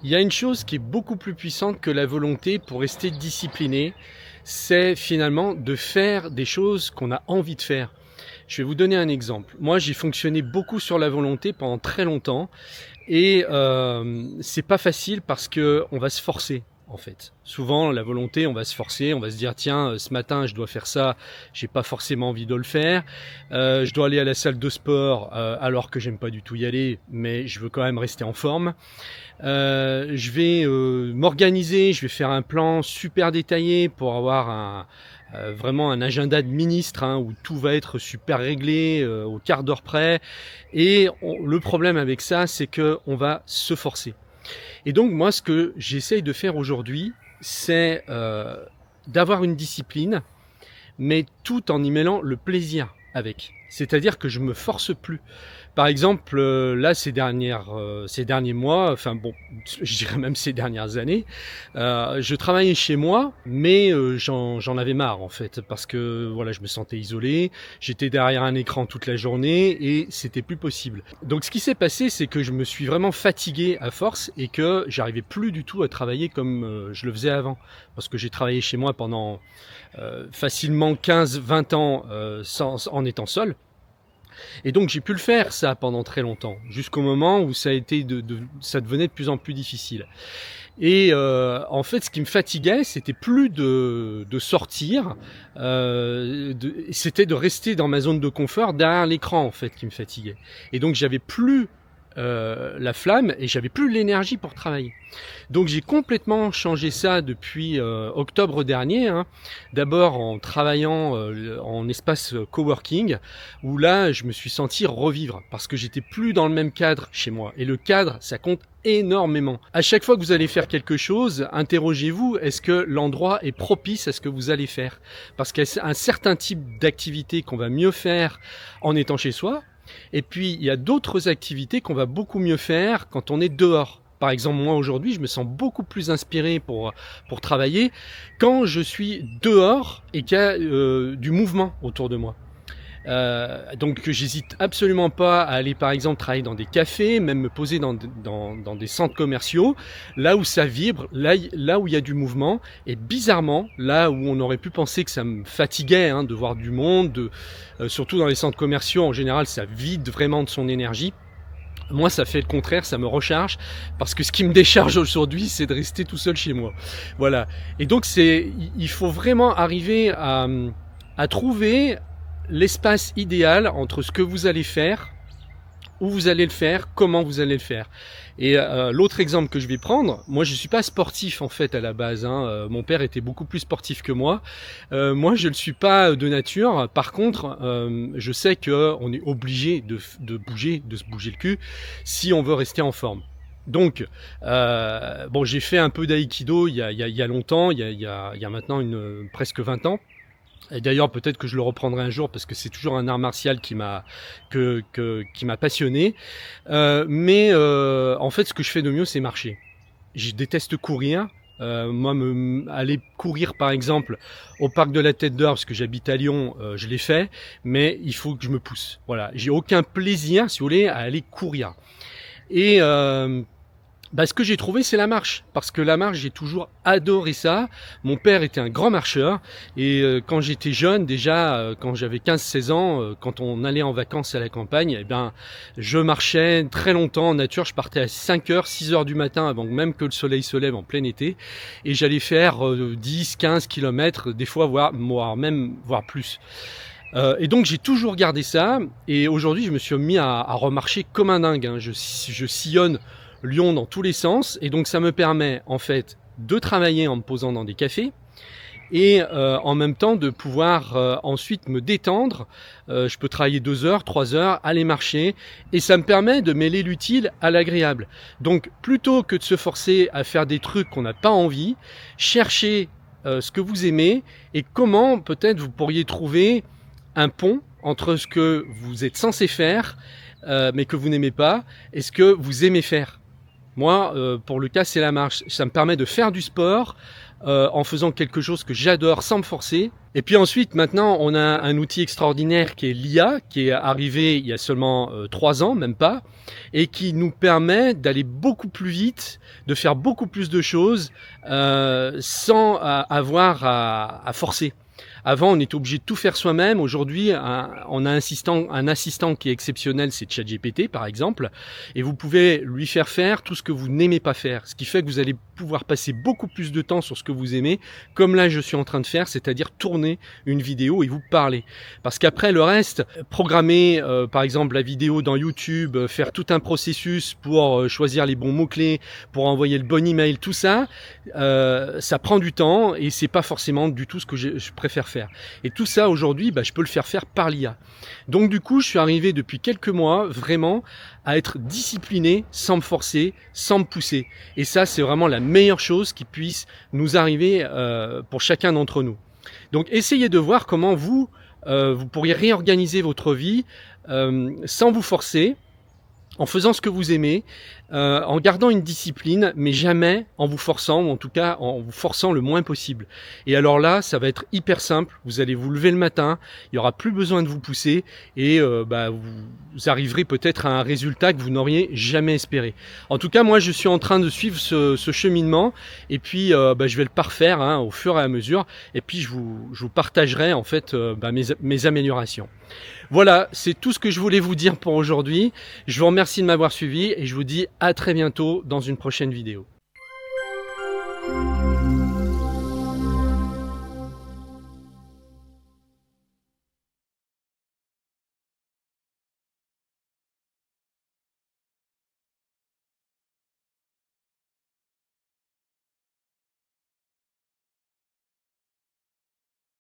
Il y a une chose qui est beaucoup plus puissante que la volonté pour rester discipliné, c'est finalement de faire des choses qu'on a envie de faire. Je vais vous donner un exemple. Moi, j'ai fonctionné beaucoup sur la volonté pendant très longtemps et c'est pas facile parce que on va se forcer. En fait, souvent la volonté, on va se forcer, on va se dire tiens, ce matin je dois faire ça, j'ai pas forcément envie de le faire. Je dois aller à la salle de sport alors que j'aime pas du tout y aller, mais je veux quand même rester en forme. Je vais m'organiser, je vais faire un plan super détaillé pour avoir vraiment un agenda de ministre où tout va être super réglé au quart d'heure près. Et le problème avec ça, c'est que on va se forcer. Et donc moi, ce que j'essaye de faire aujourd'hui, c'est d'avoir une discipline, mais tout en y mêlant le plaisir avec. C'est-à-dire que je me force plus. Par exemple, là, ces derniers mois, enfin bon, je dirais même ces dernières années, je travaillais chez moi, mais j'en avais marre en fait, parce que voilà, je me sentais isolé, j'étais derrière un écran toute la journée et c'était plus possible. Donc, ce qui s'est passé, c'est que je me suis vraiment fatigué à force et que j'arrivais plus du tout à travailler comme je le faisais avant, parce que j'ai travaillé chez moi pendant facilement 15-20 ans en étant seul. Et donc j'ai pu le faire ça pendant très longtemps, jusqu'au moment où ça a été ça devenait de plus en plus difficile. Et en fait, ce qui me fatiguait, c'était plus de sortir, c'était de rester dans ma zone de confort derrière l'écran en fait qui me fatiguait. Et donc j'avais plus la flamme et j'avais plus l'énergie pour travailler. Donc j'ai complètement changé ça depuis octobre dernier. D'abord en travaillant en espace coworking, où là je me suis senti revivre parce que j'étais plus dans le même cadre chez moi. Et le cadre, ça compte énormément. À chaque fois que vous allez faire quelque chose, interrogez-vous, est-ce que l'endroit est propice à ce que vous allez faire? Parce qu'il y a un certain type d'activité qu'on va mieux faire en étant chez soi. Et puis, il y a d'autres activités qu'on va beaucoup mieux faire quand on est dehors. Par exemple, moi aujourd'hui, je me sens beaucoup plus inspiré pour travailler quand je suis dehors et qu'il y a du mouvement autour de moi. Donc j'hésite absolument pas à aller par exemple travailler dans des cafés, même me poser dans des centres commerciaux, là où ça vibre, là où il y a du mouvement. Et bizarrement, là où on aurait pu penser que ça me fatiguait de voir du monde, surtout dans les centres commerciaux, en général ça vide vraiment de son énergie. Moi, ça fait le contraire, ça me recharge, parce que ce qui me décharge aujourd'hui, c'est de rester tout seul chez moi. Voilà. Et donc, il faut vraiment arriver à trouver l'espace idéal entre ce que vous allez faire, où vous allez le faire, comment vous allez le faire. Et l'autre exemple que je vais prendre, moi je suis pas sportif en fait à la base. Mon père était beaucoup plus sportif que moi. Moi je ne le suis pas de nature. Par contre, je sais que on est obligé de bouger, de se bouger le cul, si on veut rester en forme. Donc, bon, j'ai fait un peu d'aïkido il y a longtemps, il y a maintenant presque 20 ans. Et d'ailleurs, peut-être que je le reprendrai un jour parce que c'est toujours un art martial qui m'a passionné. Mais en fait, ce que je fais de mieux, c'est marcher. Je déteste courir. Moi, aller courir, par exemple, au parc de la Tête d'Or, parce que j'habite à Lyon, je l'ai fait, mais il faut que je me pousse. Voilà, j'ai aucun plaisir, si vous voulez, à aller courir. Et ce que j'ai trouvé, c'est la marche. Parce que la marche, j'ai toujours adoré ça. Mon père était un grand marcheur. Et quand j'étais jeune, déjà, quand j'avais 15-16 ans, quand on allait en vacances à la campagne, je marchais très longtemps en nature. Je partais à 5h, 6h du matin, avant même que le soleil se lève en plein été. Et j'allais faire 10, 15 kilomètres, des fois, voire plus. Et donc j'ai toujours gardé ça. Et aujourd'hui, je me suis mis à remarcher comme un dingue. Je sillonne Lyon dans tous les sens, et donc ça me permet en fait de travailler en me posant dans des cafés et en même temps de pouvoir ensuite me détendre. Je peux travailler 2 heures, 3 heures, aller marcher, et ça me permet de mêler l'utile à l'agréable. Donc plutôt que de se forcer à faire des trucs qu'on n'a pas envie, cherchez ce que vous aimez et comment peut-être vous pourriez trouver un pont entre ce que vous êtes censé faire mais que vous n'aimez pas et ce que vous aimez faire. Moi, pour le cas, c'est la marche. Ça me permet de faire du sport en faisant quelque chose que j'adore sans me forcer. Et puis ensuite, maintenant, on a un outil extraordinaire qui est l'IA, qui est arrivé il y a seulement 3 ans, même pas, et qui nous permet d'aller beaucoup plus vite, de faire beaucoup plus de choses sans avoir à forcer. Avant, on était obligé de tout faire soi-même. Aujourd'hui, on a un assistant qui est exceptionnel, c'est ChatGPT par exemple, et vous pouvez lui faire tout ce que vous n'aimez pas faire, ce qui fait que vous allez pouvoir passer beaucoup plus de temps sur ce que vous aimez, comme là je suis en train de faire, c'est-à-dire tourner une vidéo et vous parler. Parce qu'après le reste, programmer par exemple la vidéo dans YouTube, faire tout un processus pour choisir les bons mots-clés, pour envoyer le bon email, tout ça, ça prend du temps et c'est pas forcément du tout ce que je préfère faire. Et tout ça aujourd'hui, je peux le faire par l'IA. Donc du coup, je suis arrivé depuis quelques mois vraiment à être discipliné sans me forcer, sans me pousser. Et ça, c'est vraiment la meilleure chose qui puisse nous arriver pour chacun d'entre nous. Donc essayez de voir comment vous pourriez réorganiser votre vie sans vous forcer, en faisant ce que vous aimez, en gardant une discipline, mais jamais en vous forçant, ou en tout cas en vous forçant le moins possible. Et alors là, ça va être hyper simple, vous allez vous lever le matin, il n'y aura plus besoin de vous pousser, et vous arriverez peut-être à un résultat que vous n'auriez jamais espéré. En tout cas, moi je suis en train de suivre ce cheminement, et puis je vais le parfaire au fur et à mesure, et puis je vous partagerai en fait mes améliorations. Voilà, c'est tout ce que je voulais vous dire pour aujourd'hui. Je vous remercie de m'avoir suivi et je vous dis à très bientôt dans une prochaine vidéo.